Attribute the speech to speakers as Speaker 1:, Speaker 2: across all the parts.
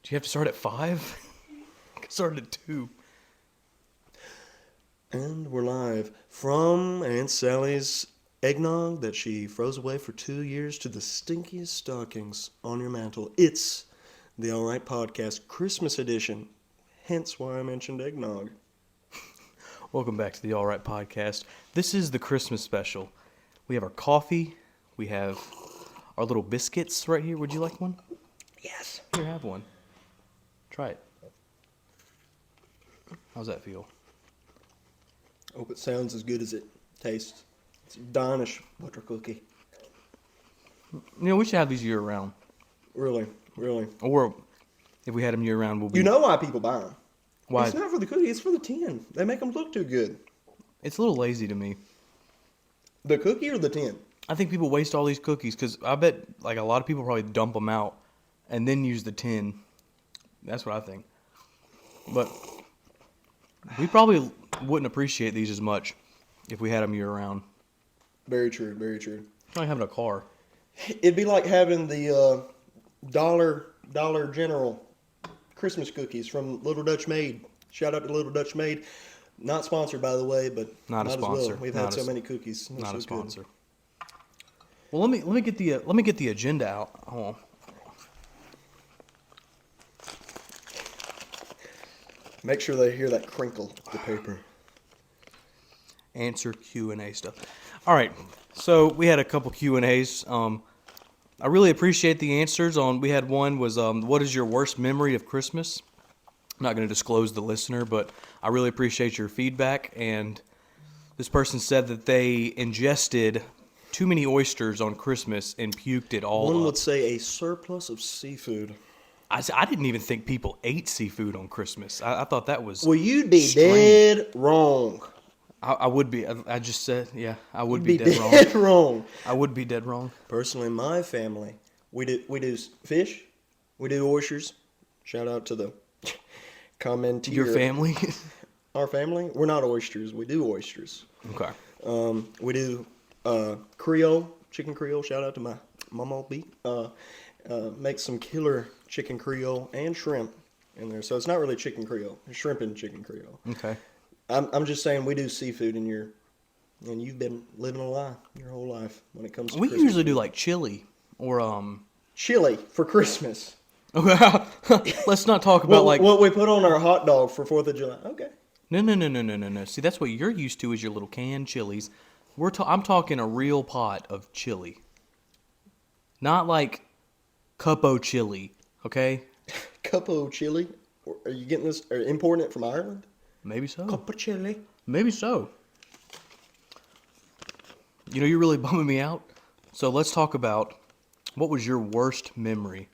Speaker 1: Do you have to start at 5? Start at 2.
Speaker 2: And we're live from Aunt Sally's eggnog that she froze away for 2 years to the stinkiest stockings on your mantle. It's the All Right Podcast Christmas edition, hence why I mentioned eggnog.
Speaker 1: Welcome back to the All Right Podcast. This is the Christmas special. We have our coffee. We have our little biscuits right here. Would you like one?
Speaker 2: Yes.
Speaker 1: Here, have one. Try it. How's that feel?
Speaker 2: Hope it sounds as good as it tastes. It's a Danish butter cookie.
Speaker 1: You know, we should have these year-round.
Speaker 2: Really.
Speaker 1: Or if we had them year-round, we'll be...
Speaker 2: You know why people buy them.
Speaker 1: Why?
Speaker 2: It's not for the cookie, it's for the tin. They make them look too good.
Speaker 1: It's a little lazy to me.
Speaker 2: The cookie or the tin?
Speaker 1: I think people waste all these cookies because I bet like a lot of people probably dump them out and then use the tin. That's what I think. But we probably wouldn't appreciate these as much if we had them year-round.
Speaker 2: Very true, very true.
Speaker 1: It's like having a car.
Speaker 2: It'd be like having the Dollar General Christmas cookies from Little Dutch Maid. Shout out to Little Dutch Maid. Not sponsored, by the way, but
Speaker 1: Not a
Speaker 2: might
Speaker 1: sponsor.
Speaker 2: as well. We've
Speaker 1: Not
Speaker 2: had
Speaker 1: a
Speaker 2: so
Speaker 1: s-
Speaker 2: many cookies. They're
Speaker 1: Not
Speaker 2: so
Speaker 1: a
Speaker 2: good.
Speaker 1: sponsor. Well, let me get the agenda out. Hold on.
Speaker 2: Make sure they hear that crinkle of the paper.
Speaker 1: Answer Q&A stuff. All right. So we had a couple Q&As. I really appreciate the answers. We had one was what is your worst memory of Christmas? I'm not going to disclose the listener, but I really appreciate your feedback. And this person said that they ingested too many oysters on Christmas and puked it all
Speaker 2: One
Speaker 1: up.
Speaker 2: would say a surplus of seafood.
Speaker 1: I didn't even think people ate seafood on Christmas. I thought that was
Speaker 2: Well, you'd be
Speaker 1: strange.
Speaker 2: dead wrong.
Speaker 1: I would be. I just said, yeah, I would
Speaker 2: You'd
Speaker 1: be
Speaker 2: be
Speaker 1: dead wrong.
Speaker 2: dead wrong.
Speaker 1: I would be dead wrong.
Speaker 2: Personally, my family, we do fish, we do oysters. Shout out to the commenter.
Speaker 1: Your family?
Speaker 2: Our family, we're not oysters. We do oysters.
Speaker 1: Okay.
Speaker 2: We do Creole, chicken Creole. Shout out to my mama B. Make some killer chicken Creole and shrimp in there. So it's not really chicken Creole. It's shrimp and chicken Creole.
Speaker 1: Okay.
Speaker 2: I'm just saying we do seafood and you've been living a lie your whole life when it comes to
Speaker 1: We
Speaker 2: Christmas
Speaker 1: usually do
Speaker 2: food.
Speaker 1: like chili or
Speaker 2: Chili for Christmas.
Speaker 1: Let's not talk about
Speaker 2: What we put on our hot dog for 4th of July. Okay.
Speaker 1: No. See, that's what you're used to is your little canned chilies. I'm talking a real pot of chili. Not like cupo chili, okay?
Speaker 2: Cup of chili. Are you getting this? Or importing it from Ireland?
Speaker 1: Maybe so.
Speaker 2: Cup of chili.
Speaker 1: Maybe so. You know, you're really bumming me out. So let's talk about what was your worst memory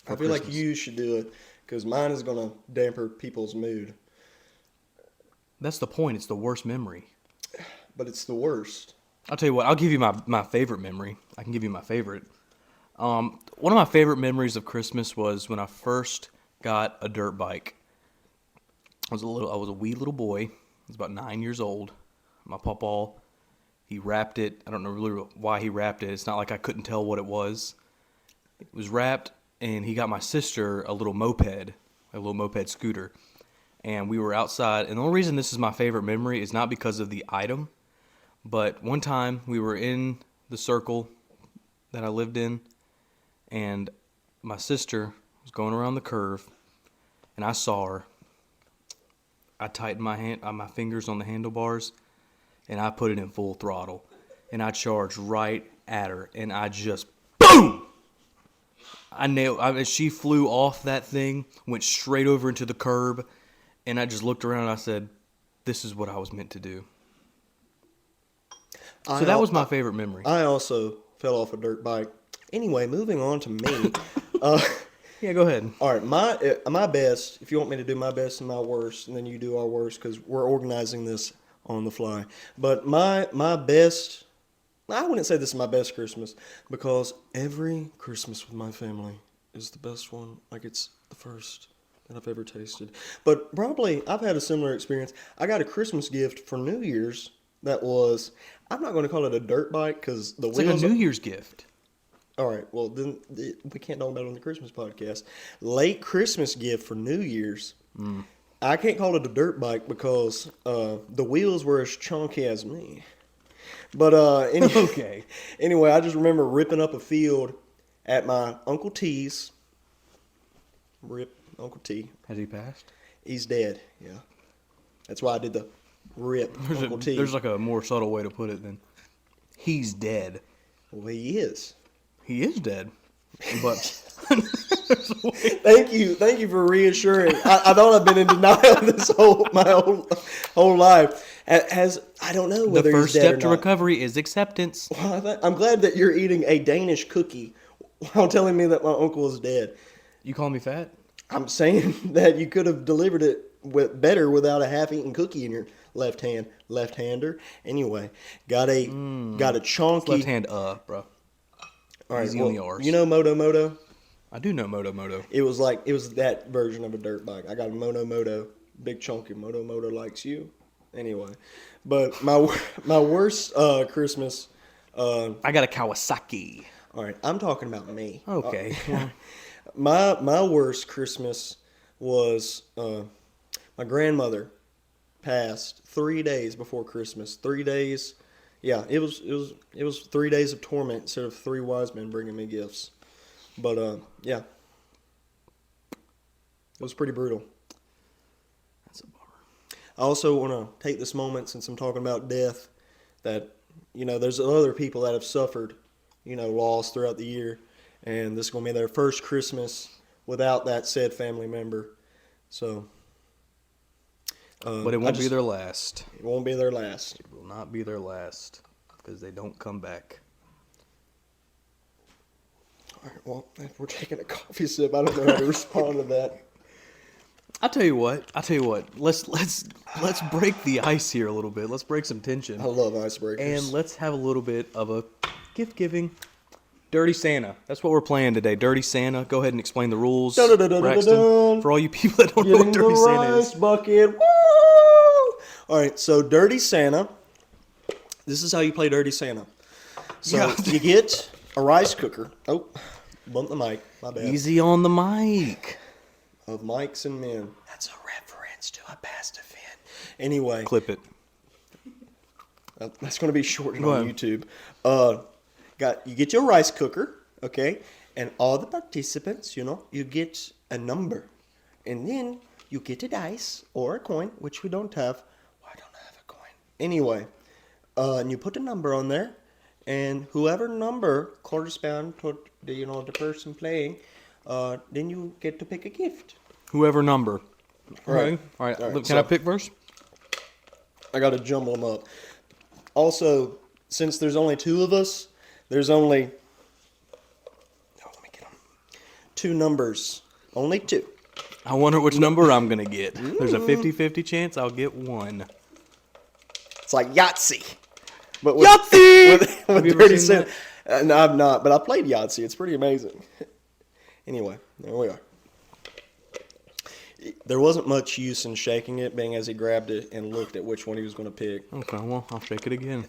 Speaker 1: for
Speaker 2: I feel like
Speaker 1: Christmas?
Speaker 2: you should do it because mine is going to damper people's mood.
Speaker 1: That's the point. It's the worst memory.
Speaker 2: But it's the worst.
Speaker 1: I'll tell you what. I'll give you my favorite memory. I can give you my favorite. One of my favorite memories of Christmas was when I first got a dirt bike. I was a wee little boy. I was about 9 years old. My pawpaw, he wrapped it. I don't know really why he wrapped it. It's not like I couldn't tell what it was. It was wrapped, and he got my sister a little moped scooter. And we were outside. And the only reason this is my favorite memory is not because of the item, but one time we were in the circle that I lived in, and my sister was going around the curve, and I saw her. I tightened my fingers on the handlebars, and I put it in full throttle, and I charged right at her, and I just boom. She flew off that thing, went straight over into the curb, and I just looked around and I said, "This is what I was meant to do." So that was my favorite memory.
Speaker 2: I also fell off a dirt bike. Anyway, moving on to me.
Speaker 1: Yeah, go ahead.
Speaker 2: All right, my best, if you want me to do my best and my worst, and then you do our worst, because we're organizing this on the fly. But my best, I wouldn't say this is my best Christmas, because every Christmas with my family is the best one. Like, it's the first that I've ever tasted. But probably, I've had a similar experience. I got a Christmas gift for New Year's that was, I'm not going to call it a dirt bike, because the
Speaker 1: It's like
Speaker 2: wheels...
Speaker 1: a New Year's gift.
Speaker 2: All right. Well, then we can't talk about it on the Christmas podcast. Late Christmas gift for New Year's. I can't call it a dirt bike because the wheels were as chunky as me. But
Speaker 1: Okay.
Speaker 2: anyway, I just remember ripping up a field at my Uncle T's. Rip Uncle T.
Speaker 1: Has he passed?
Speaker 2: He's dead. Yeah. That's why I did the rip Uncle T.
Speaker 1: There's like a more subtle way to put it than he's dead.
Speaker 2: Well, he is.
Speaker 1: He is dead. But
Speaker 2: Thank you for reassuring. I thought I've been in denial this whole life. I don't know
Speaker 1: the
Speaker 2: whether
Speaker 1: first
Speaker 2: he's dead
Speaker 1: step
Speaker 2: or
Speaker 1: to
Speaker 2: not.
Speaker 1: recovery is acceptance.
Speaker 2: Well, I'm glad that you're eating a Danish cookie while telling me that my uncle is dead.
Speaker 1: You call me fat?
Speaker 2: I'm saying that you could have delivered it better without a half-eaten cookie in your left hand, left-hander. Anyway, got a chonky
Speaker 1: Left hand bro.
Speaker 2: All right,
Speaker 1: easy on the R's.
Speaker 2: you know Moto Moto?
Speaker 1: I do know Moto Moto.
Speaker 2: It was that version of a dirt bike. I got a Moto Moto, big chunky Moto Moto likes you. Anyway, but my worst Christmas.
Speaker 1: I got a Kawasaki.
Speaker 2: All right, I'm talking about me.
Speaker 1: Okay.
Speaker 2: My worst Christmas was my grandmother passed 3 days before Christmas. 3 days. Yeah, it was 3 days of torment instead of 3 wise men bringing me gifts. But yeah, it was pretty brutal.
Speaker 1: That's a bummer.
Speaker 2: I also want to take this moment, since I'm talking about death, that there's other people that have suffered loss throughout the year, and this is going to be their first Christmas without that said family member. So,
Speaker 1: But it won't be their last.
Speaker 2: It won't be their last.
Speaker 1: It will not be their last because they don't come back.
Speaker 2: All right, well, if we're taking a coffee sip, I don't know how to respond to that.
Speaker 1: I'll tell you what. Let's break the ice here a little bit. Let's break some tension.
Speaker 2: I love icebreakers.
Speaker 1: And let's have a little bit of a gift giving. Dirty Santa. That's what we're playing today. Dirty Santa. Go ahead and explain the rules, Braxton, for all you people that don't know
Speaker 2: Getting
Speaker 1: what Dirty
Speaker 2: the
Speaker 1: Santa
Speaker 2: rice
Speaker 1: is.
Speaker 2: bucket. Woo! All right, so Dirty Santa. This is how you play Dirty Santa. So
Speaker 1: Yeah.
Speaker 2: you get a rice cooker. Oh, bumped the mic. My bad.
Speaker 1: Easy on the mic.
Speaker 2: Of mics and men. That's a reference to a past event. Anyway,
Speaker 1: Clip it.
Speaker 2: that's going to be shortened
Speaker 1: Go
Speaker 2: on
Speaker 1: ahead.
Speaker 2: YouTube. You get your rice cooker, okay, and all the participants, you get a number, and then you get a dice or a coin, which we don't have. Well, I don't have a coin. Anyway, and you put a number on there, and whoever number corresponds to the person playing, then you get to pick a gift.
Speaker 1: Whoever number.
Speaker 2: Right.
Speaker 1: All right.
Speaker 2: All right,
Speaker 1: Look,
Speaker 2: so-
Speaker 1: can I pick first?
Speaker 2: I got to jumble them up. Also, since there's only 2 of us, there's only let me get them. 2 numbers. Only 2.
Speaker 1: I wonder which number I'm going to get. There's a 50-50 chance I'll get one.
Speaker 2: It's like Yahtzee. But
Speaker 1: Yahtzee!
Speaker 2: with
Speaker 1: Have you ever
Speaker 2: Dirty
Speaker 1: seen
Speaker 2: Santa. No, I've not, but I played Yahtzee. It's pretty amazing. Anyway, there we are. There wasn't much use in shaking it, being as he grabbed it and looked at which one he was going to pick.
Speaker 1: Okay, well, I'll shake it again.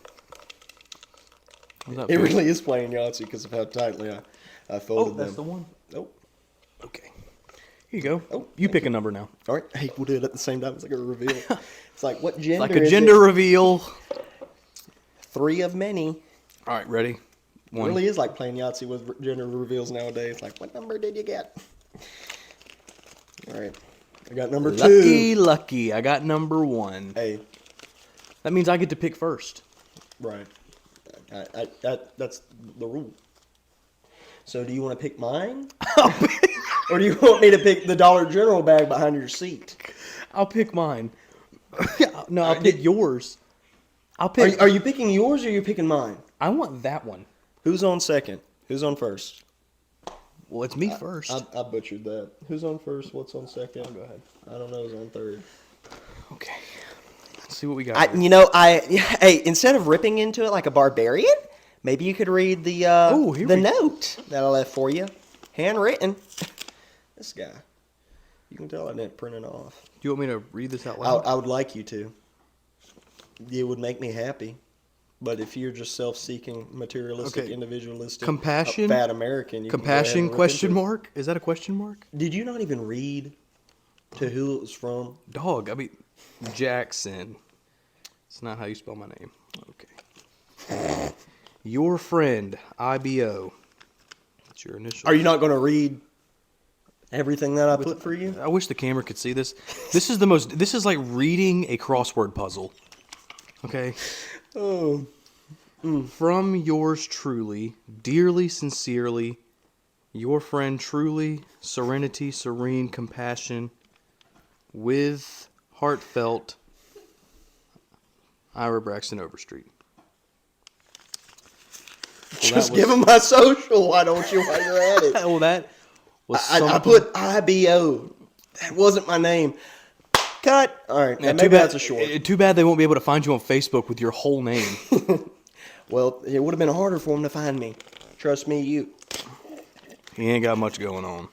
Speaker 1: How's that
Speaker 2: It
Speaker 1: feel?
Speaker 2: really is playing Yahtzee because of how tightly I
Speaker 1: Oh,
Speaker 2: folded
Speaker 1: that's
Speaker 2: them.
Speaker 1: the one.
Speaker 2: Oh,
Speaker 1: Okay. Here you go.
Speaker 2: Oh,
Speaker 1: you pick a number now.
Speaker 2: all right. Hey, we'll do it at the same time. It's like a reveal. It's like, what gender
Speaker 1: Like a
Speaker 2: is
Speaker 1: gender
Speaker 2: it?
Speaker 1: reveal.
Speaker 2: 3 of many.
Speaker 1: All right, ready?
Speaker 2: It
Speaker 1: One.
Speaker 2: really is like playing Yahtzee with gender reveals nowadays. Like, what number did you get? All right. I got number 2.
Speaker 1: Lucky. I got number 1.
Speaker 2: Hey,
Speaker 1: That means I get to pick first.
Speaker 2: right. That's the rule. So do you want to pick mine? Or do you want me to pick the Dollar General bag behind your seat?
Speaker 1: I'll pick mine. No, I'll pick yours. I'll
Speaker 2: Are
Speaker 1: pick.
Speaker 2: are you picking yours or are you picking mine?
Speaker 1: I want that one.
Speaker 2: Who's on second? Who's on first?
Speaker 1: Well, it's me first.
Speaker 2: I butchered that. Who's on first? What's on second? Go ahead. I don't know who's on third.
Speaker 1: Okay. Let's see what we got.
Speaker 2: Hey, instead of ripping into it like a barbarian, maybe you could read the
Speaker 1: here we-
Speaker 2: note that I left for you, handwritten. This guy, you can tell I didn't print it off.
Speaker 1: Do you want me to read this out loud?
Speaker 2: I would like you to. It would make me happy. But if you're just self-seeking, materialistic,
Speaker 1: Okay.
Speaker 2: individualistic,
Speaker 1: Compassion?
Speaker 2: fat American, you can go ahead
Speaker 1: Compassion?
Speaker 2: and rip
Speaker 1: Question
Speaker 2: into it.
Speaker 1: mark? Is that a question mark?
Speaker 2: Did you not even read to who it was from?
Speaker 1: Dog. I mean, Jackson. It's not how you spell my name. Okay. Your friend, IBO. That's your initial.
Speaker 2: Are you not going to read everything that I put for you?
Speaker 1: I wish the camera could see this. This is like reading a crossword puzzle. Okay.
Speaker 2: Oh,
Speaker 1: From yours truly, dearly, sincerely, your friend truly, serenity, serene, compassion, with heartfelt, Ira Braxton Overstreet.
Speaker 2: just give him my social. Why don't you? While you're at it,
Speaker 1: Well, that was
Speaker 2: I
Speaker 1: something.
Speaker 2: put IBO. That wasn't my name. Cut. All right.
Speaker 1: Yeah,
Speaker 2: Maybe that's a short.
Speaker 1: Too bad they won't be able to find you on Facebook with your whole name.
Speaker 2: Well, it would have been harder for him to find me. Trust me, you.
Speaker 1: He ain't got much going on.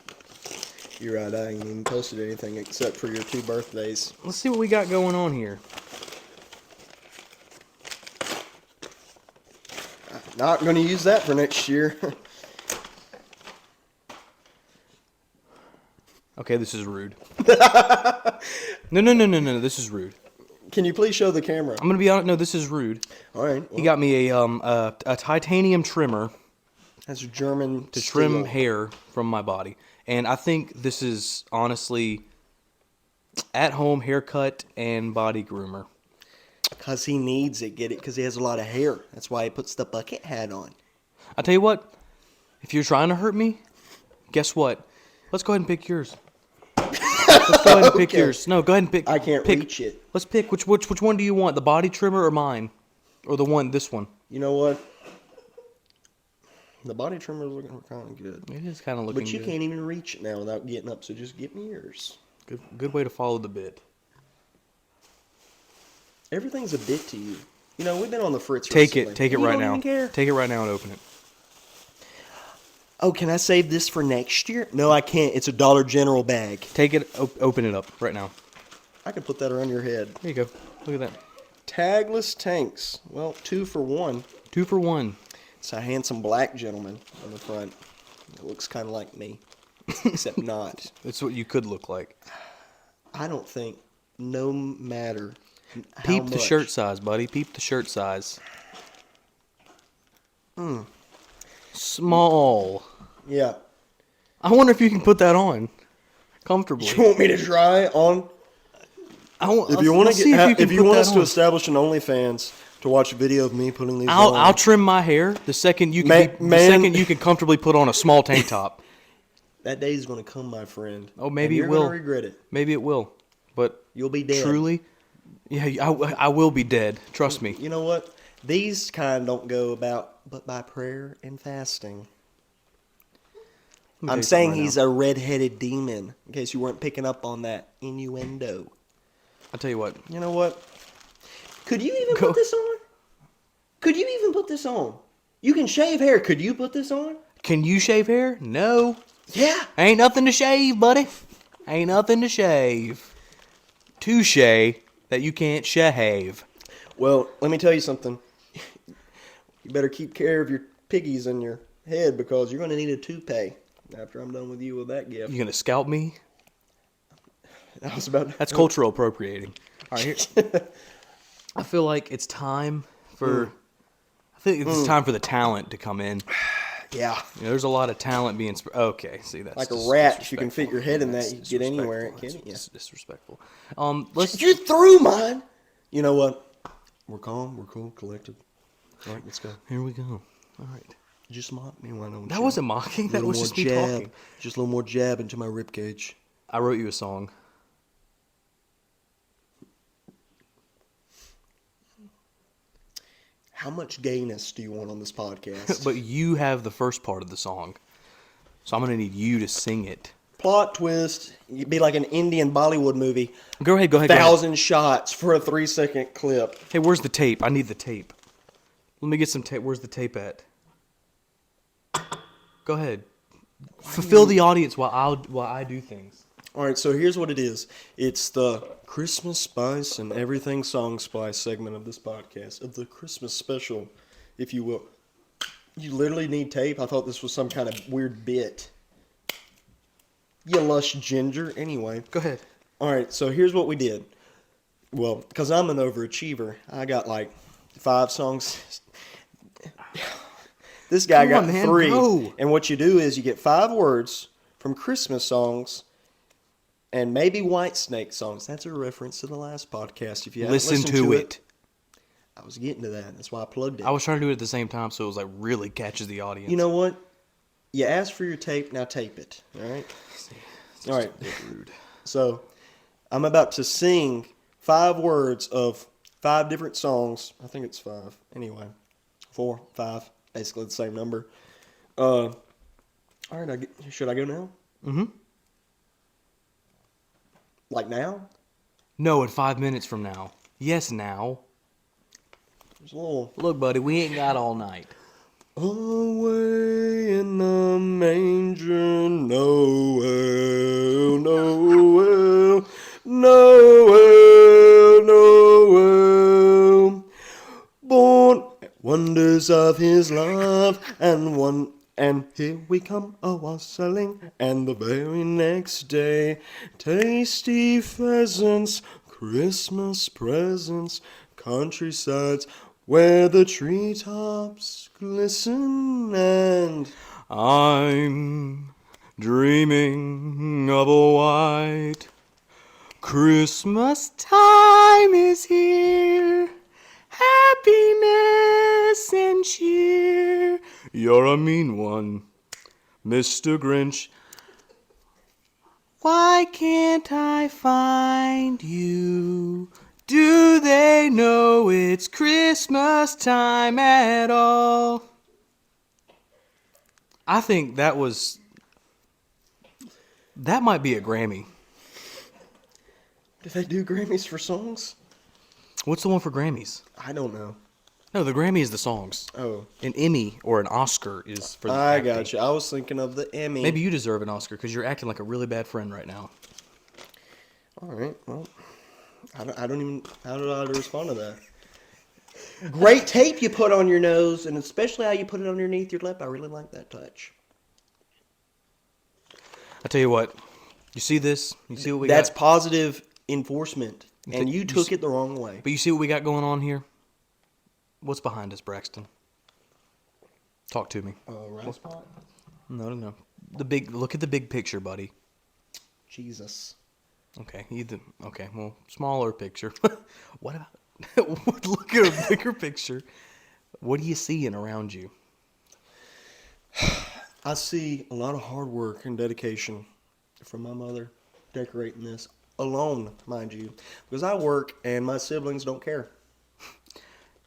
Speaker 2: You're right. I ain't even posted anything except for your 2 birthdays.
Speaker 1: Let's see what we got going on here.
Speaker 2: Not going to use that for next year.
Speaker 1: Okay, this is rude. No. This is rude.
Speaker 2: Can you please show the camera?
Speaker 1: I'm gonna be honest. No, this is rude.
Speaker 2: All right.
Speaker 1: He got me a titanium trimmer
Speaker 2: That's German
Speaker 1: to trim
Speaker 2: steel.
Speaker 1: hair from my body, and I think this is honestly at-home haircut and body groomer.
Speaker 2: Because he needs it. Get it? Because he has a lot of hair. That's why he puts the bucket hat on.
Speaker 1: I tell you what, if you're trying to hurt me, guess what? Let's go ahead and pick yours. Let's go ahead and pick
Speaker 2: Okay.
Speaker 1: yours. No, go ahead and pick.
Speaker 2: I can't
Speaker 1: pick.
Speaker 2: reach it.
Speaker 1: Let's pick. Which one do you want? The body trimmer or mine? Or this one?
Speaker 2: You know what? The body trimmer is looking kind of good.
Speaker 1: It is kind of looking
Speaker 2: But you
Speaker 1: good.
Speaker 2: can't even reach it now without getting up, so just get me yours.
Speaker 1: Good way to follow the bit.
Speaker 2: Everything's a bit to you. You know, we've been on the fritz
Speaker 1: Take
Speaker 2: recently.
Speaker 1: it. Take it
Speaker 2: You
Speaker 1: right
Speaker 2: don't
Speaker 1: now.
Speaker 2: even care.
Speaker 1: Take it right now and open it.
Speaker 2: Oh, can I save this for next year? No, I can't. It's a Dollar General bag.
Speaker 1: Take it. Open it up right now.
Speaker 2: I could put that around your head.
Speaker 1: There you go. Look at that.
Speaker 2: Tagless tanks. Well, 2 for 1.
Speaker 1: 2 for 1.
Speaker 2: It's a handsome black gentleman on the front. It looks kind of like me, except not.
Speaker 1: That's what you could look like.
Speaker 2: I don't think, no matter how
Speaker 1: Peep the
Speaker 2: much-
Speaker 1: shirt size, buddy. Peep the shirt size. Small.
Speaker 2: Yeah.
Speaker 1: I wonder if you can put that on comfortably.
Speaker 2: You want me to try on? If you want
Speaker 1: let's
Speaker 2: to
Speaker 1: see
Speaker 2: get,
Speaker 1: you can
Speaker 2: if you
Speaker 1: put
Speaker 2: want
Speaker 1: that
Speaker 2: us to
Speaker 1: on.
Speaker 2: establish an OnlyFans to watch a video of me putting these
Speaker 1: I'll
Speaker 2: on,
Speaker 1: trim my hair the second you can
Speaker 2: Man-
Speaker 1: the second you can comfortably put on a small tank top.
Speaker 2: that day is going to come, my friend.
Speaker 1: Oh, maybe
Speaker 2: and
Speaker 1: it
Speaker 2: you're
Speaker 1: will.
Speaker 2: gonna regret it.
Speaker 1: Maybe it will, but
Speaker 2: You'll be dead.
Speaker 1: truly, yeah, I will be dead. Trust me.
Speaker 2: You know what? These kind don't go about, but by prayer and fasting.
Speaker 1: Let me tell
Speaker 2: I'm
Speaker 1: you
Speaker 2: saying
Speaker 1: something right
Speaker 2: he's
Speaker 1: now.
Speaker 2: a red-headed demon. In case you weren't picking up on that innuendo.
Speaker 1: I'll tell you what.
Speaker 2: You know what? Could you even
Speaker 1: Go.
Speaker 2: put this on? Could you even put this on? You can shave hair. Could you put this on?
Speaker 1: Can you shave hair? No.
Speaker 2: Yeah.
Speaker 1: Ain't nothing to shave, buddy. Ain't nothing to shave. Touche that you can't shave.
Speaker 2: Well, let me tell you something. You better keep care of your piggies in your head because you're going to need a toupee after I'm done with you with that gift.
Speaker 1: You gonna scalp me?
Speaker 2: I was about to...
Speaker 1: That's cultural appropriating. All right, here. I feel like it's time for. I think it's time for the talent to come in.
Speaker 2: Yeah.
Speaker 1: You know, there's a lot of talent being. Okay, see that's
Speaker 2: Like a
Speaker 1: dis-
Speaker 2: rat, if you can
Speaker 1: disrespectful.
Speaker 2: fit your head in that,
Speaker 1: That's
Speaker 2: you can get anywhere,
Speaker 1: disrespectful.
Speaker 2: can't you?
Speaker 1: That's disrespectful. Let's.
Speaker 2: You threw mine. You know what? We're calm. We're cool. Collected. All right, let's go.
Speaker 1: Here we go. All right.
Speaker 2: Just mock me. Why don't
Speaker 1: That
Speaker 2: you?
Speaker 1: wasn't mocking.
Speaker 2: A
Speaker 1: That
Speaker 2: little
Speaker 1: was
Speaker 2: more
Speaker 1: just me
Speaker 2: jab.
Speaker 1: talking.
Speaker 2: Just a little more jab into my ribcage.
Speaker 1: I wrote you a song.
Speaker 2: How much gayness do you want on this podcast?
Speaker 1: But you have the first part of the song. So I'm going to need you to sing it.
Speaker 2: Plot twist. You'd be like an Indian Bollywood movie.
Speaker 1: Go ahead, go ahead. Go ahead.
Speaker 2: 1,000 shots for a 3-second clip.
Speaker 1: Hey, where's the tape? I need the tape. Let me get some tape. Where's the tape at? Go ahead. Fulfill the audience while I do things.
Speaker 2: All right, so here's what it is. It's the Christmas Spice and Everything Song Spice segment of this podcast, of the Christmas special, if you will. You literally need tape? I thought this was some kind of weird bit. You lush ginger. Anyway.
Speaker 1: Go ahead.
Speaker 2: All right, so here's what we did. Well, because I'm an overachiever, I got like 5 songs. This guy
Speaker 1: Come on,
Speaker 2: got
Speaker 1: man,
Speaker 2: 3.
Speaker 1: go.
Speaker 2: And what you do is you get 5 words from Christmas songs and maybe Whitesnake songs. That's a reference to the last podcast. If you haven't
Speaker 1: Listen
Speaker 2: listened
Speaker 1: to it.
Speaker 2: I was getting to that. That's why I plugged it.
Speaker 1: I was trying to do it at the same time, so it was like really catches the audience.
Speaker 2: You know what? You asked for your tape, now tape it. All right? All right.
Speaker 1: Rude.
Speaker 2: So I'm about to sing 5 words of 5 different songs. I think it's 5. Anyway, 4, 5, basically the same number. All right, should I go now?
Speaker 1: Mm-hmm.
Speaker 2: Like now?
Speaker 1: No, in 5 minutes from now. Yes, now.
Speaker 2: There's a little...
Speaker 1: Look, buddy, we ain't got all night.
Speaker 2: Away in the manger, Noel, Noel, Noel, Noel. Born wonders of his love, and here we come a wassailing, and the very next day, tasty pheasants, Christmas presents, countrysides, where the treetops glisten, and
Speaker 1: I'm dreaming of a white Christmas time is here. Happiness and cheer. You're a mean one, Mr. Grinch. Why can't I find you? Do they know it's Christmas time at all? I think that might be a Grammy.
Speaker 2: do they do Grammys for songs?
Speaker 1: What's the one for Grammys?
Speaker 2: I don't know.
Speaker 1: No, the Grammy is the songs.
Speaker 2: Oh,
Speaker 1: An Emmy or an Oscar is for the
Speaker 2: I
Speaker 1: acting.
Speaker 2: got you. I was thinking of the Emmy.
Speaker 1: Maybe you deserve an Oscar because you're acting like a really bad friend right now.
Speaker 2: All right. Well, I don't even. How do I respond to that? Great tape you put on your nose, and especially how you put it underneath your lip. I really like that touch.
Speaker 1: I tell you what, you see this? You see what we
Speaker 2: That's
Speaker 1: got?
Speaker 2: positive enforcement, and you
Speaker 1: you
Speaker 2: took it the wrong way.
Speaker 1: But you see what we got going on here? What's behind us, Braxton? Talk to me.
Speaker 2: Rice pot?
Speaker 1: No. Look at the big picture, buddy.
Speaker 2: Jesus.
Speaker 1: Okay, well, smaller picture. What about, look at a bigger picture. What are you seeing around you?
Speaker 2: I see a lot of hard work and dedication from my mother decorating this alone, mind you, because I work and my siblings don't care.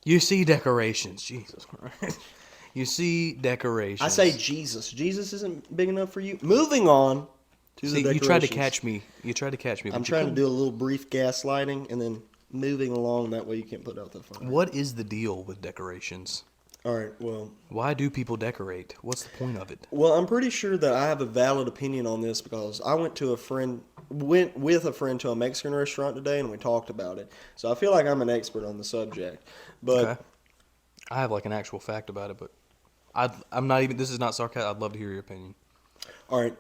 Speaker 1: You see decorations, Jesus Christ. You see decorations.
Speaker 2: I say Jesus. Jesus isn't big enough for you. Moving on to the
Speaker 1: See,
Speaker 2: decorations.
Speaker 1: you tried to catch me. But
Speaker 2: I'm
Speaker 1: you
Speaker 2: trying to
Speaker 1: couldn't.
Speaker 2: do a little brief gaslighting and then moving along. That way you can't put out the fire.
Speaker 1: What is the deal with decorations?
Speaker 2: All right. Well,
Speaker 1: Why do people decorate? What's the point of it?
Speaker 2: I'm pretty sure that I have a valid opinion on this because I went with a friend to a Mexican restaurant today and we talked about it. So I feel like I'm an expert on the subject. But
Speaker 1: Okay. I have like an actual fact about it, but I'm not even. This is not sarcasm. I'd love to hear your opinion.
Speaker 2: all right,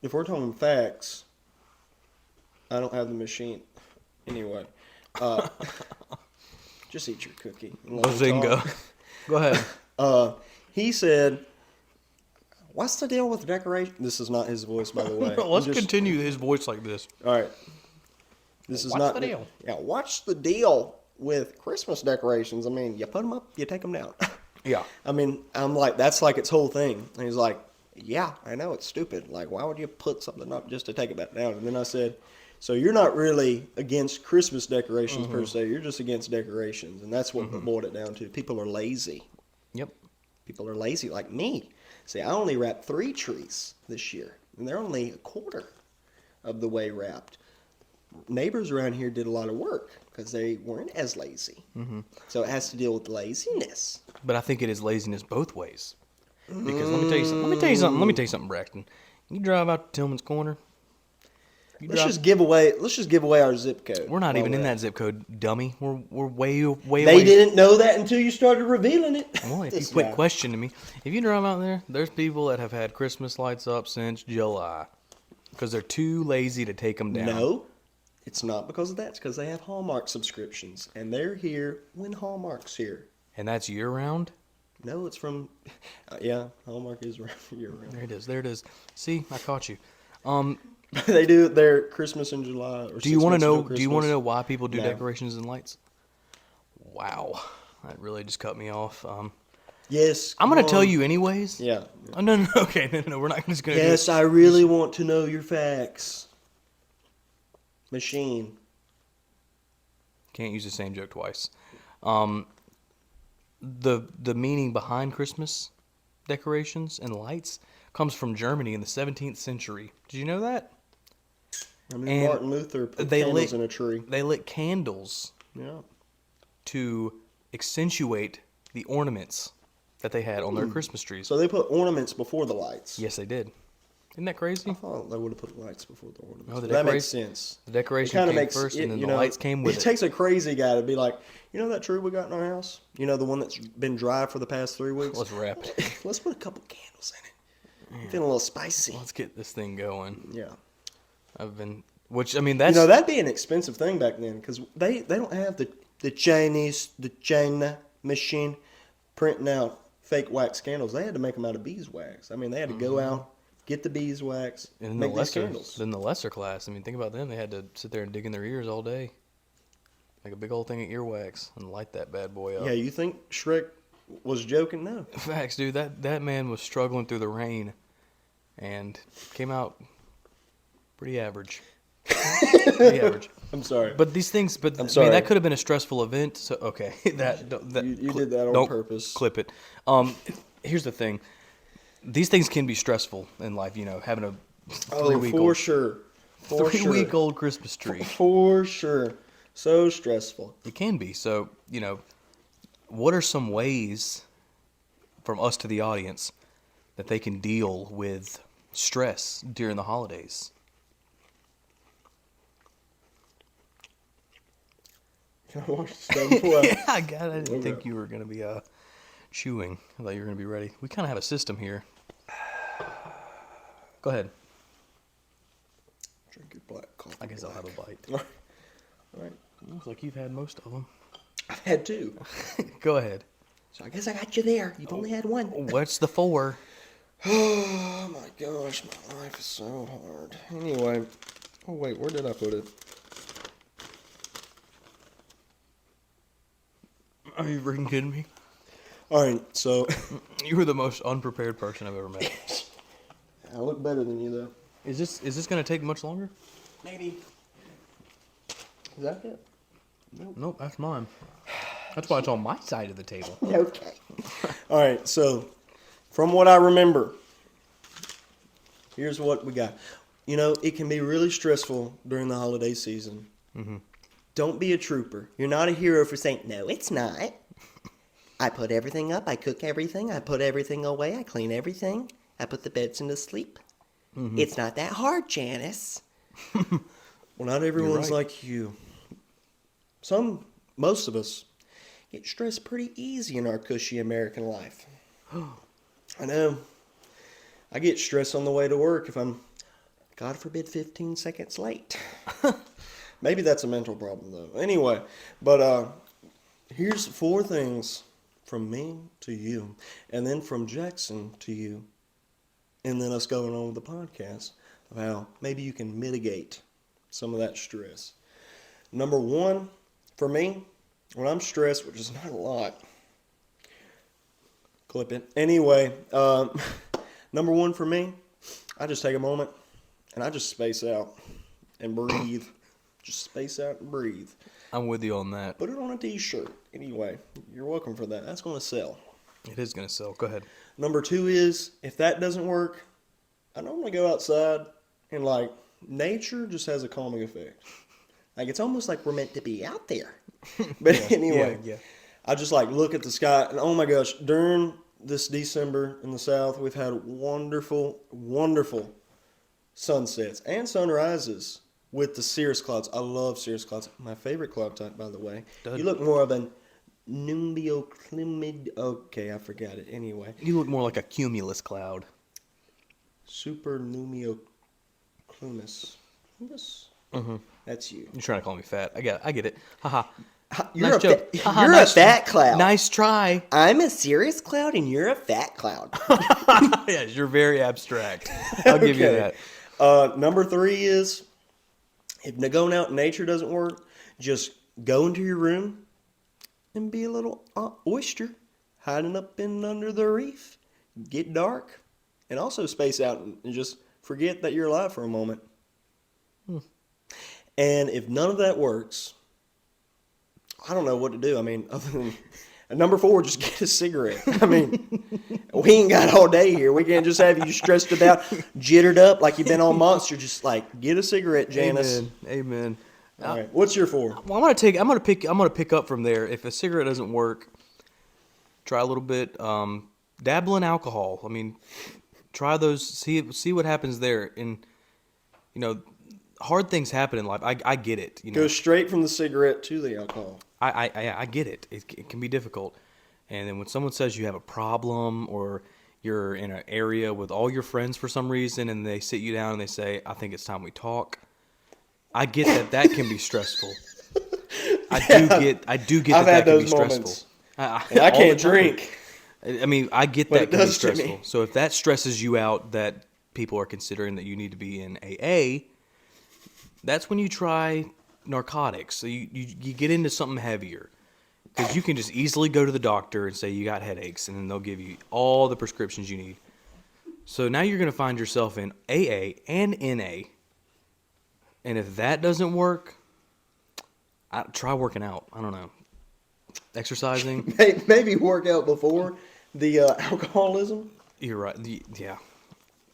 Speaker 2: if we're talking facts, I don't have the machine. Anyway, just eat your cookie. and let me talk.
Speaker 1: Bazinga. Go ahead.
Speaker 2: He said, "What's the deal with decoration?" This is not his voice, by the way.
Speaker 1: Let's
Speaker 2: I'm just-
Speaker 1: continue his voice like this.
Speaker 2: All right. This is
Speaker 1: What's
Speaker 2: not
Speaker 1: the deal?
Speaker 2: Yeah, what's the deal with Christmas decorations? I mean, you put them up, you take them down.
Speaker 1: Yeah.
Speaker 2: I mean, I'm like, that's like its whole thing. And he's like, yeah, I know it's stupid. Like, why would you put something up just to take it back down? And then I said, so you're not really against Christmas decorations per se. You're just against decorations. And that's what boiled it down to. People are lazy.
Speaker 1: Yep.
Speaker 2: People are lazy like me. See, I only wrapped 3 trees this year. And they're only a quarter of the way wrapped. Neighbors around here did a lot of work because they weren't as lazy. Mm-hmm. So it has to deal with laziness.
Speaker 1: But I think it is laziness both ways. Because let me tell you something. Braxton. You drive out to Tillman's Corner.
Speaker 2: Let's just give away our zip code.
Speaker 1: We're not
Speaker 2: while
Speaker 1: even in
Speaker 2: we're at
Speaker 1: that zip code, dummy. We're way
Speaker 2: They
Speaker 1: away.
Speaker 2: didn't know that until you started revealing it.
Speaker 1: Well, if you
Speaker 2: This
Speaker 1: quit
Speaker 2: guy.
Speaker 1: questioning me, if you drive out there, there's people that have had Christmas lights up since July because they're too lazy to take them down.
Speaker 2: No, it's not because of that. It's because they have Hallmark subscriptions, and they're here when Hallmark's here.
Speaker 1: And that's year round.
Speaker 2: No, it's from, yeah, Hallmark is year round.
Speaker 1: There it is. There it is. See, I caught you.
Speaker 2: They do their Christmas in July. Or
Speaker 1: Do you want to know? Do you want
Speaker 2: Christmas.
Speaker 1: to know why people do
Speaker 2: No.
Speaker 1: decorations and lights? Wow, that really just cut me off.
Speaker 2: Yes.
Speaker 1: I'm
Speaker 2: come
Speaker 1: gonna tell
Speaker 2: on.
Speaker 1: you anyways.
Speaker 2: Yeah.
Speaker 1: Oh, no, okay, no. We're not just gonna.
Speaker 2: Yes,
Speaker 1: do it.
Speaker 2: I really want to know your facts. Machine.
Speaker 1: Can't use the same joke twice. The meaning behind Christmas decorations and lights comes from Germany in the 17th century. Did you know that?
Speaker 2: I mean,
Speaker 1: And
Speaker 2: Martin Luther put
Speaker 1: they
Speaker 2: candles
Speaker 1: lit-
Speaker 2: in a tree.
Speaker 1: They lit candles
Speaker 2: Yeah.
Speaker 1: to accentuate the ornaments that they had on their Christmas trees.
Speaker 2: So they put ornaments before the lights.
Speaker 1: Yes, they did. Isn't that crazy?
Speaker 2: I thought they would have put lights before the ornaments.
Speaker 1: No, the
Speaker 2: But that makes
Speaker 1: decoration-
Speaker 2: sense.
Speaker 1: The
Speaker 2: It
Speaker 1: decoration
Speaker 2: kind of
Speaker 1: came
Speaker 2: makes
Speaker 1: first,
Speaker 2: it,
Speaker 1: and then
Speaker 2: you
Speaker 1: the
Speaker 2: know,
Speaker 1: lights came with
Speaker 2: it
Speaker 1: it.
Speaker 2: takes a crazy guy to be like, you know that tree we got in our house? You know, the one that's been dry for the past 3 weeks?
Speaker 1: Let's wrap it.
Speaker 2: Let's put a couple candles in it. I'm feeling a little spicy.
Speaker 1: Let's get this thing going.
Speaker 2: Yeah.
Speaker 1: Which I mean, that's
Speaker 2: You know, that'd be an expensive thing back then because they don't have the China machine printing out fake wax candles. They had to make them out of beeswax. I mean, they had to go out, get the beeswax,
Speaker 1: and
Speaker 2: make
Speaker 1: the
Speaker 2: these
Speaker 1: lesser,
Speaker 2: candles.
Speaker 1: then the lesser class. I mean, think about them. They had to sit there and dig in their ears all day, like a big old thing of earwax, and light that bad boy up.
Speaker 2: Yeah, you think Shrek was joking? No.
Speaker 1: Facts, dude. That man was struggling through the rain, and came out pretty average. Pretty average.
Speaker 2: I'm sorry.
Speaker 1: But these things, I mean,
Speaker 2: sorry.
Speaker 1: that could have been a stressful event. So okay, that
Speaker 2: You did that on
Speaker 1: don't
Speaker 2: purpose.
Speaker 1: Clip it. Here's the thing: these things can be stressful in life. You know, having a
Speaker 2: Oh,
Speaker 1: 3-week
Speaker 2: for
Speaker 1: old
Speaker 2: sure. For sure.
Speaker 1: 3-week old Christmas tree.
Speaker 2: For sure. So stressful.
Speaker 1: It can be. So you know, what are some ways from us to the audience that they can deal with stress during the holidays?
Speaker 2: Can I watch this down before
Speaker 1: Yeah, I got it. I didn't
Speaker 2: Okay.
Speaker 1: think you were going to be chewing. I thought you were going to be ready. We kind of have a system here. Go ahead.
Speaker 2: drink your black coffee?
Speaker 1: I guess I'll have a bite.
Speaker 2: All right.
Speaker 1: Looks like you've had most of them.
Speaker 2: I've had 2.
Speaker 1: Go ahead.
Speaker 2: So I guess I got you there. You've only had 1.
Speaker 1: What's the 4?
Speaker 2: Oh my gosh, my life is so hard. Anyway. Oh wait, where did I put it?
Speaker 1: Are you freaking kidding me?
Speaker 2: All right, so
Speaker 1: You were the most unprepared person I've ever met.
Speaker 2: I look better than you though.
Speaker 1: Is this going to take much longer?
Speaker 2: Maybe. Is that it?
Speaker 1: Nope, that's mine. That's why it's on my side of the table.
Speaker 2: Okay. All right, so from what I remember, here's what we got. You know, it can be really stressful during the holiday season.
Speaker 1: Mm-hmm.
Speaker 2: Don't be a trooper. You're not a hero for saying, no, it's not. I put everything up. I cook everything. I put everything away. I clean everything. I put the beds into sleep.
Speaker 1: Mm-hmm.
Speaker 2: It's not that hard, Janice. Well, not everyone's
Speaker 1: right.
Speaker 2: like you. Most of us get stressed pretty easy in our cushy American life. I know. I get stressed on the way to work if I'm, God forbid, 15 seconds late. Maybe that's a mental problem, though. Anyway, but here's 4 things from me to you, and then from Jackson to you, and then us going on with the podcast of how maybe you can mitigate some of that stress. Number 1, for me, when I'm stressed, which is not a lot, clip it. Anyway, number 1 for me, I just take a moment and I just space out and breathe. Just space out and breathe.
Speaker 1: I'm with you on that.
Speaker 2: Put it on a t-shirt. Anyway, you're welcome for that. That's going to sell.
Speaker 1: It is going to sell. Go ahead.
Speaker 2: Number 2 is, if that doesn't work, I normally go outside and, like, nature just has a calming effect. Like, it's almost like we're meant to be out there. But anyway,
Speaker 1: yeah.
Speaker 2: I just, like, look at the sky, and oh my gosh, during this December in the South, we've had wonderful, wonderful sunsets and sunrises with the cirrus clouds. I love cirrus clouds. My favorite cloud type, by the way.
Speaker 1: Dud.
Speaker 2: You look more of an numbioclimid. Okay, I forgot it. Anyway,
Speaker 1: You look more like a cumulus cloud.
Speaker 2: supernumioclimus.
Speaker 1: Mm-hmm.
Speaker 2: That's you.
Speaker 1: You're trying to call me fat. I get it. Haha.
Speaker 2: You're
Speaker 1: Nice
Speaker 2: a
Speaker 1: joke.
Speaker 2: Fa-
Speaker 1: Haha,
Speaker 2: you're
Speaker 1: nice-
Speaker 2: a fat cloud.
Speaker 1: Nice try.
Speaker 2: I'm a cirrus cloud, and you're a fat cloud.
Speaker 1: Yes, you're very abstract. I'll give you
Speaker 2: Okay.
Speaker 1: that.
Speaker 2: Number 3 is if going out in nature doesn't work, just go into your room and be a little oyster hiding up in under the reef. Get dark and also space out and just forget that you're alive for a moment. And if none of that works, I don't know what to do. I mean, other than number 4, just get a cigarette. I mean, we ain't got all day here. We can't just have you stressed about, jittered up like you've been on Monster. Just like get a cigarette, Janice.
Speaker 1: Amen.
Speaker 2: All right, what's your 4?
Speaker 1: Well, I'm gonna pick up from there. If a cigarette doesn't work, try a little bit. Dabble in alcohol. I mean, try those. See what happens there. And hard things happen in life. I get it.
Speaker 2: Go straight from the cigarette to the alcohol.
Speaker 1: I get it. It can be difficult. And then when someone says you have a problem or you're in an area with all your friends for some reason and they sit you down and they say, I think it's time we talk. I get that can be stressful. I do get
Speaker 2: I've
Speaker 1: that
Speaker 2: had
Speaker 1: can be
Speaker 2: those
Speaker 1: stressful.
Speaker 2: moments.
Speaker 1: I
Speaker 2: And I
Speaker 1: all the
Speaker 2: can't
Speaker 1: time.
Speaker 2: drink.
Speaker 1: I mean, I get
Speaker 2: But
Speaker 1: that
Speaker 2: it
Speaker 1: can be
Speaker 2: does to me.
Speaker 1: stressful. So if that stresses you out that people are considering that you need to be in AA, that's when you try narcotics. So you get into something heavier. Because you can just easily go to the doctor and say you got headaches, and then they'll give you all the prescriptions you need. So now you're going to find yourself in AA and NA. And if that doesn't work, try working out. I don't know. Exercising.
Speaker 2: Maybe work out before the alcoholism.
Speaker 1: You're right. Yeah.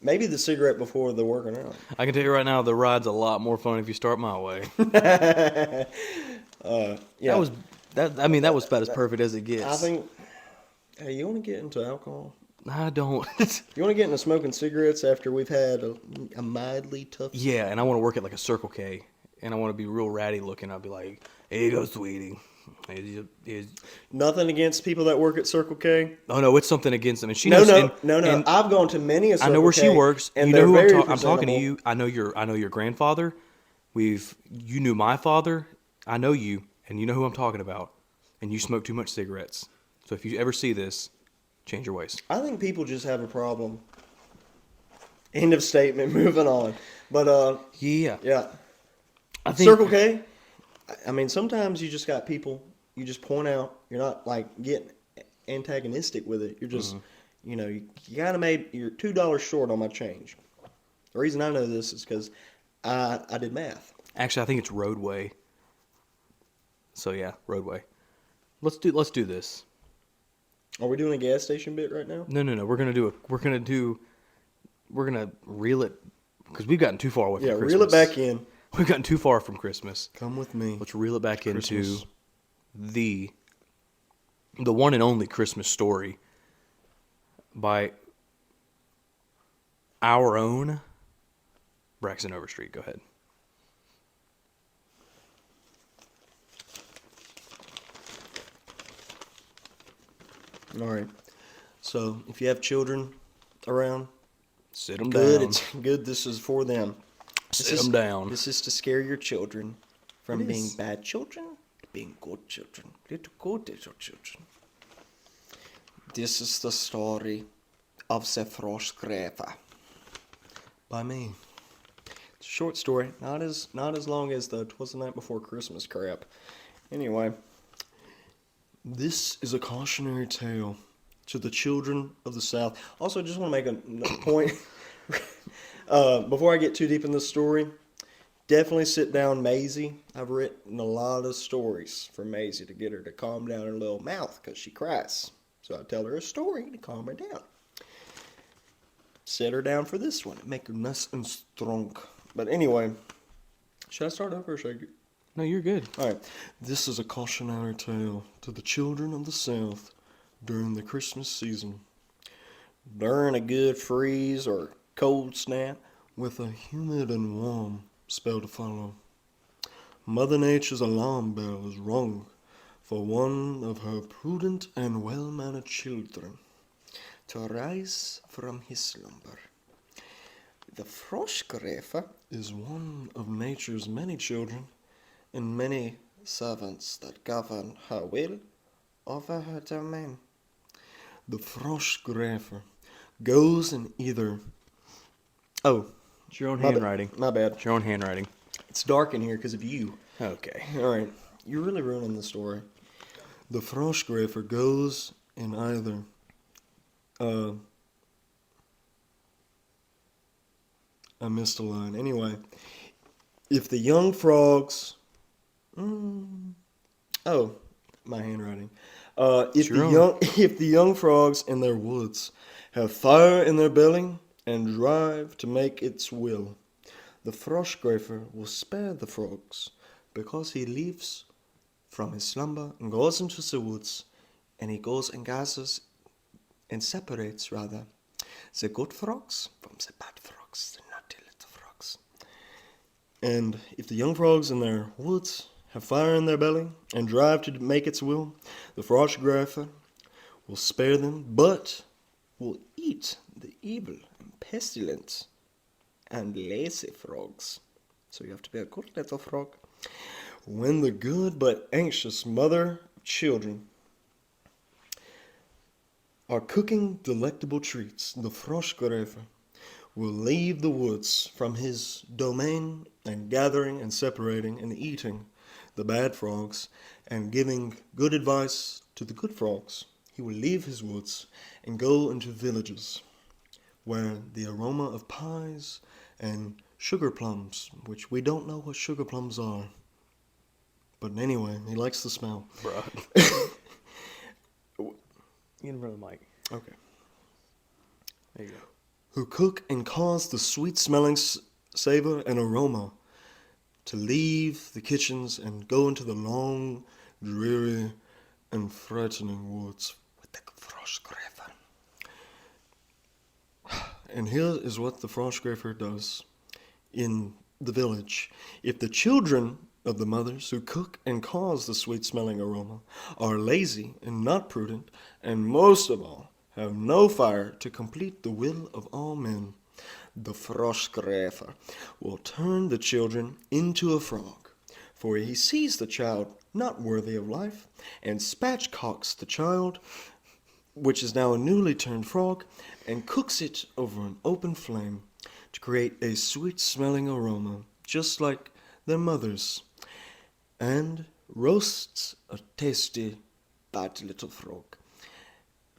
Speaker 2: Maybe the cigarette before the working out.
Speaker 1: I can tell you right now, the ride's a lot more fun if you start my way.
Speaker 2: Yeah,
Speaker 1: That was about as perfect as it gets.
Speaker 2: I think. Hey, you want to get into alcohol?
Speaker 1: I don't.
Speaker 2: You want to get into smoking cigarettes after we've had a mildly tough.
Speaker 1: Yeah, and I want to work at like a Circle K, and I want to be real ratty looking. I'll be like, "Here you go, sweetie."
Speaker 2: Nothing against people that work at Circle K.
Speaker 1: Oh no, it's something against them, and she
Speaker 2: No,
Speaker 1: knows.
Speaker 2: no.
Speaker 1: and
Speaker 2: I've gone to many a Circle
Speaker 1: I know where
Speaker 2: K,
Speaker 1: she works.
Speaker 2: and
Speaker 1: You know
Speaker 2: they're
Speaker 1: who
Speaker 2: very
Speaker 1: I'm talking to
Speaker 2: presentable.
Speaker 1: you. I know your grandfather. You knew my father. I know you, and you know who I'm talking about. And you smoke too much cigarettes. So if you ever see this, change your ways.
Speaker 2: I think people just have a problem. End of statement. Moving on. But
Speaker 1: Yeah.
Speaker 2: yeah.
Speaker 1: I think
Speaker 2: Circle K. I mean, sometimes you just got people you just point out. You're not like getting antagonistic with it. You're just, you gotta make. You're $2 short on my change. The reason I know this is because I did math.
Speaker 1: Actually, I think it's roadway. So yeah, roadway. Let's do this.
Speaker 2: Are we doing a gas station bit right now?
Speaker 1: No. We're gonna reel it because we've gotten too far away from
Speaker 2: Yeah,
Speaker 1: Christmas.
Speaker 2: reel it back in.
Speaker 1: We've gotten too far from Christmas.
Speaker 2: Come with me.
Speaker 1: Let's reel it back
Speaker 2: Christmas.
Speaker 1: into the one and only Christmas story by our own Braxton Overstreet. Go ahead.
Speaker 2: All right. So if you have children around,
Speaker 1: Sit them
Speaker 2: good.
Speaker 1: down.
Speaker 2: It's good. This is for them.
Speaker 1: Sit them down.
Speaker 2: This is to scare your children from
Speaker 1: It
Speaker 2: being
Speaker 1: is.
Speaker 2: bad children to being good children. Good little children. This is the story of the Frostgräber by me. It's a short story, not as long as the 'Twas the Night Before Christmas crap. Anyway, this is a cautionary tale to the children of the South. Also, just want to make a point. Before I get too deep in this story, definitely sit down Maisie. I've written a lot of stories for Maisie to get her to calm down her little mouth because she cries. So I tell her a story to calm her down. Set her down for this one. Make her nice and strong. But anyway, should I start over or should I...
Speaker 1: No, you're good.
Speaker 2: All right. This is a cautionary tale to the children of the South during the Christmas season. During a good freeze or cold snap with a humid and warm spell to follow. Mother Nature's alarm bell is rung for one of her prudent and well-mannered children to arise from his slumber. The Froschgräfer is one of nature's many children and many servants that govern her will over her domain. The Froschgräfer goes in either... Oh,
Speaker 1: It's your own
Speaker 2: my ba-
Speaker 1: handwriting.
Speaker 2: My bad.
Speaker 1: It's your own handwriting.
Speaker 2: It's dark in here because of you.
Speaker 1: Okay.
Speaker 2: All right, you're really ruining the story. The Froschgräfer goes in either... I missed a line. Anyway, if the young frogs... Oh, my handwriting. If
Speaker 1: your
Speaker 2: the
Speaker 1: own.
Speaker 2: young if the young frogs in their woods have fire in their belly and drive to make its will, the Froschgräfer will spare the frogs, because he leaves from his slumber and goes into the woods, and he goes and gathers and separates rather the good frogs from the bad frogs, the naughty little frogs. And if the young frogs in their woods have fire in their belly and drive to make its will, the Froschgräfer will spare them, but will eat the evil and pestilent and lazy frogs. So you have to be a good little frog. When the good but anxious mother of children are cooking delectable treats, the Froschgräfer will leave the woods from his domain and gathering and separating and eating the bad frogs and giving good advice to the good frogs. He will leave his woods and go into villages where the aroma of pies and sugar plums, which we don't know what sugar plums are, but anyway, he likes the smell.
Speaker 1: Bruh. Get in front of the mic.
Speaker 2: Okay.
Speaker 1: There you go.
Speaker 2: Who cook and cause the sweet-smelling savor and aroma to leave the kitchens and go into the long, dreary, and frightening woods with the Froschgräfer. And here is what the Froschgräfer does in the village. If the children of the mothers who cook and cause the sweet-smelling aroma are lazy and not prudent, and most of all, have no fire to complete the will of all men, the Froschgräfer will turn the children into a frog, for he sees the child not worthy of life, and spatchcocks the child, which is now a newly turned frog, and cooks it over an open flame to create a sweet-smelling aroma, just like their mothers, and roasts a tasty, bad little frog,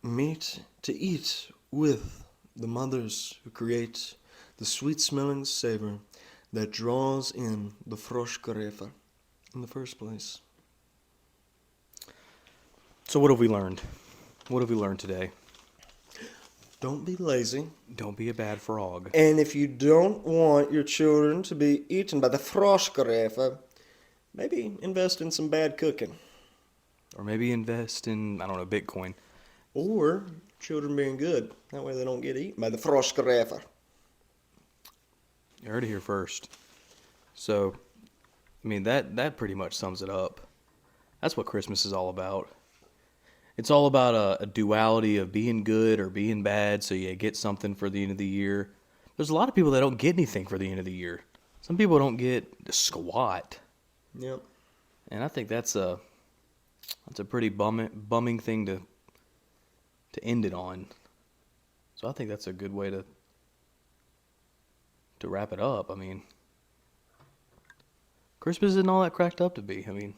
Speaker 2: meat to eat with the mothers who create the sweet-smelling savor that draws in the Froschgräfer in the first place.
Speaker 1: So what have we learned? What have we learned today?
Speaker 2: Don't be lazy.
Speaker 1: Don't be a bad frog.
Speaker 2: And if you don't want your children to be eaten by the Froschgräfer, maybe invest in some bad cooking.
Speaker 1: Or maybe invest in, I don't know, Bitcoin.
Speaker 2: Or children being good. That way they don't get eaten by the Froschgräfer.
Speaker 1: You heard it here first. So, I mean, that pretty much sums it up. That's what Christmas is all about. It's all about a duality of being good or being bad, so you get something for the end of the year. There's a lot of people that don't get anything for the end of the year. Some people don't get squat.
Speaker 2: Yep.
Speaker 1: And I think that's a pretty bumming thing to end it on. So I think that's a good way to wrap it up. I mean, Christmas isn't all that cracked up to be. I mean,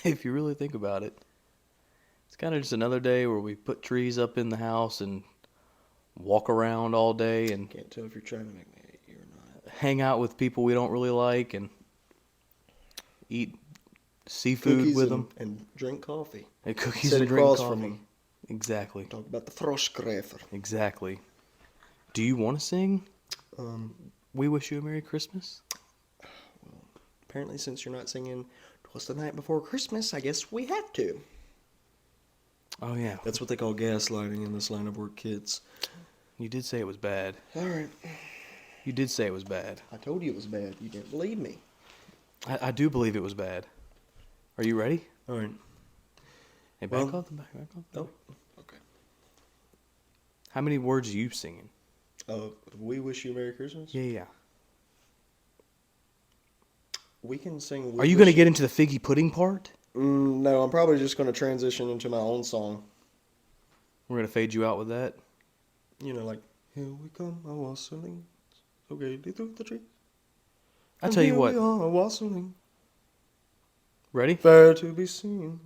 Speaker 1: if you really think about it, it's kind of just another day where we put trees up in the house and walk around all day and
Speaker 2: Can't tell if you're trying to make me hate you or not.
Speaker 1: hang out with people we don't really like and eat seafood
Speaker 2: Cookies
Speaker 1: with
Speaker 2: and,
Speaker 1: them.
Speaker 2: and drink coffee.
Speaker 1: And cookies
Speaker 2: Sit
Speaker 1: and drink
Speaker 2: across
Speaker 1: coffee.
Speaker 2: from them.
Speaker 1: Exactly.
Speaker 2: Talk about the Froschgräfer.
Speaker 1: Exactly. Do you want to sing? We Wish You a Merry Christmas?
Speaker 2: Apparently, since you're not singing "'Twas the Night Before Christmas," I guess we have to.
Speaker 1: Oh, yeah.
Speaker 2: That's what they call gaslighting in this line of work, kids.
Speaker 1: You did say it was bad.
Speaker 2: All right.
Speaker 1: You did say it was bad.
Speaker 2: I told you it was bad. You didn't believe me.
Speaker 1: I do believe it was bad. Are you ready?
Speaker 2: All right.
Speaker 1: Hey, back
Speaker 2: Well-
Speaker 1: off the back.
Speaker 2: Oh, okay.
Speaker 1: How many words are you singing?
Speaker 2: We wish you a Merry Christmas.
Speaker 1: Yeah.
Speaker 2: We can sing.
Speaker 1: Are you going to get into the figgy pudding part?
Speaker 2: No, I'm probably just going to transition into my own song.
Speaker 1: We're going to fade you out with that.
Speaker 2: You know, like, here we come, a wassailing, so gaily through the trees.
Speaker 1: I tell you what.
Speaker 2: We are wassailing,
Speaker 1: Ready?
Speaker 2: fair to be seen.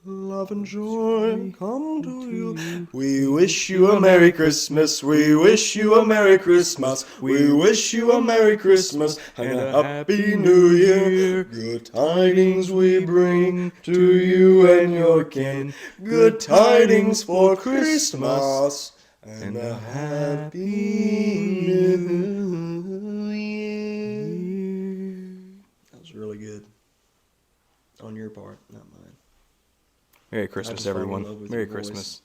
Speaker 2: Love and joy come to you. We wish you a Merry Christmas. We wish you a Merry Christmas. We wish you a Merry Christmas and a Happy New Year. Good tidings we bring to you and your kin. Good tidings for Christmas and a Happy New Year. That was really good. On your part, not mine.
Speaker 1: Merry
Speaker 2: I
Speaker 1: Christmas,
Speaker 2: just fell in
Speaker 1: everyone.
Speaker 2: love with
Speaker 1: Merry
Speaker 2: your voice.
Speaker 1: Christmas.